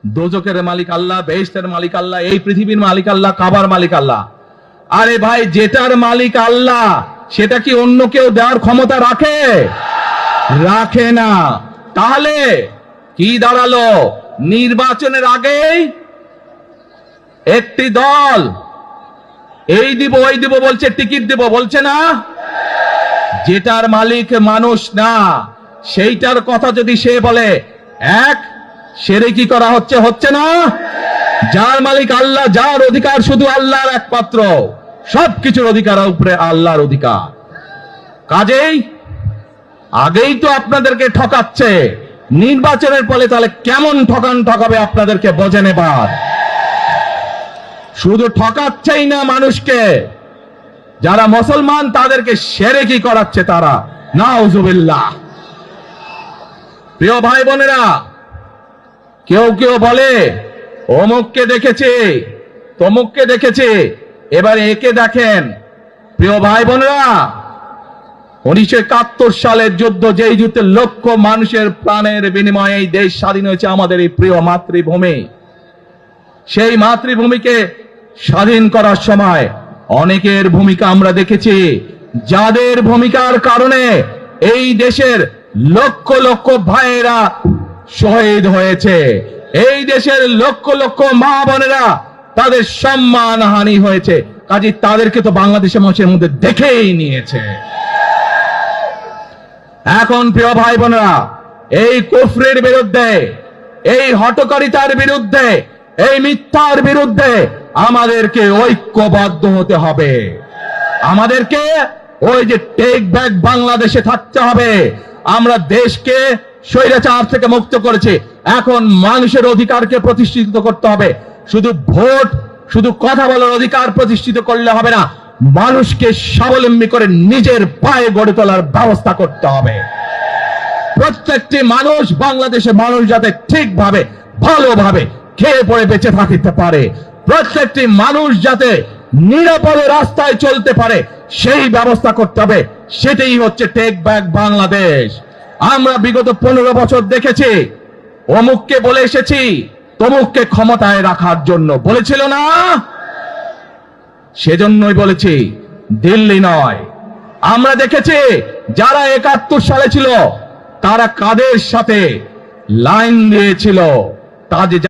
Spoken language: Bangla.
দোজকের মালিক আল্লাহ, বেহেশতের মালিক আল্লাহ, এই পৃথিবীর মালিক আল্লাহ, কাবার মালিক আল্লাহ। আরে ভাই, যেটার মালিক আল্লাহ সেটা কি অন্য কেউ দেওয়ার ক্ষমতা রাখে? রাখে না। তাহলে কি দাঁড়ালো? নির্বাচনের আগেই একটি দল এই দিব ওই দিব বলছে, টিকিট দিব বলছে না? যেটার মালিক মানুষ না সেইটার কথা যদি সে বলে, এক শিরকি করা হচ্ছে, হচ্ছে না? যার মালিক আল্লাহ, যার অধিকার শুধু আল্লাহর একমাত্র, সবকিছুর অধিকার উপরে আল্লাহর অধিকার। কাজেই আগেই তো আপনাদেরকে ঠকাচ্ছে, নির্বাচনের ফলে তাহলে কেমন ঠকাবে আপনাদেরকে বোঝেন এবার। শুধু ঠকাচ্ছেই না মানুষকে, যারা মুসলমান তাদেরকে শিরকি করাচ্ছে তারা। নাউজুবিল্লাহ। প্রিয় ভাই বোনেরা, কেউ কেউ বলে অমুককে দেখেছে, তমুককে দেখেছে, এবার একে দেখেন। প্রিয় ভাই বোনেরা, 1971 সালের যুদ্ধ, যেই যুদ্ধে লক্ষ মানুষের প্রাণের বিনিময়ে এই দেশ স্বাধীন হয়েছে, আমাদের এই প্রিয় মাতৃভূমি, সেই মাতৃভূমিকে স্বাধীন করার সময় অনেকের ভূমিকা আমরা দেখেছি, যাদের ভূমিকার কারণে এই দেশের লক্ষ লক্ষ ভাইয়েরা শহীদ হয়েছে, এই দেশের লক্ষ লক্ষ মা বোনেরা তাদের সম্মান হানি হয়েছে। কাজে তাদেরকে তো বাংলাদেশের মানুষের মধ্যে দেখেই নিয়েছে। এখন প্রিয় ভাই বোনেরা, এই কুফরের বিরুদ্ধে, এই হঠকারিতার বিরুদ্ধে, এই মিথ্যার বিরুদ্ধে আমাদেরকে ঐক্যবদ্ধ হতে হবে। আমাদেরকে ওই যে টেক ব্যাক বাংলাদেশে থাকতে হবে। আমরা দেশকে স্বৈরাচার থেকে মুক্ত করেছি, এখন মানুষের অধিকারকে প্রতিষ্ঠিত করতে হবে। শুধু ভোট, শুধু কথা বলার অধিকার প্রতিষ্ঠিত করলে হবে না, মানুষকে স্বাবলম্বী করে নিজের পায়ে গড়ে তোলার ব্যবস্থা করতে হবে। প্রত্যেকটি মানুষ, বাংলাদেশের মানুষ যাতে ঠিকভাবে ভালোভাবে খেয়ে পড়ে বেঁচে থাকতে পারে, প্রত্যেকটি মানুষ যাতে নিরাপদে রাস্তায় চলতে পারে, সেই ব্যবস্থা করতে হবে। সেটাই হচ্ছে টেক ব্যাক বাংলাদেশ। আমরা বিগত 15 বছর দেখেছি, অমুককে বলে এসেছি তমুককে ক্ষমতায় রাখার জন্য, বলেছিল না? সেজন্যই বলেছি, দিল্লি নয়। আমরা দেখেছি যারা 71 সালে ছিল তারা কাদের সাথে লাইন দিয়েছিল, তা যে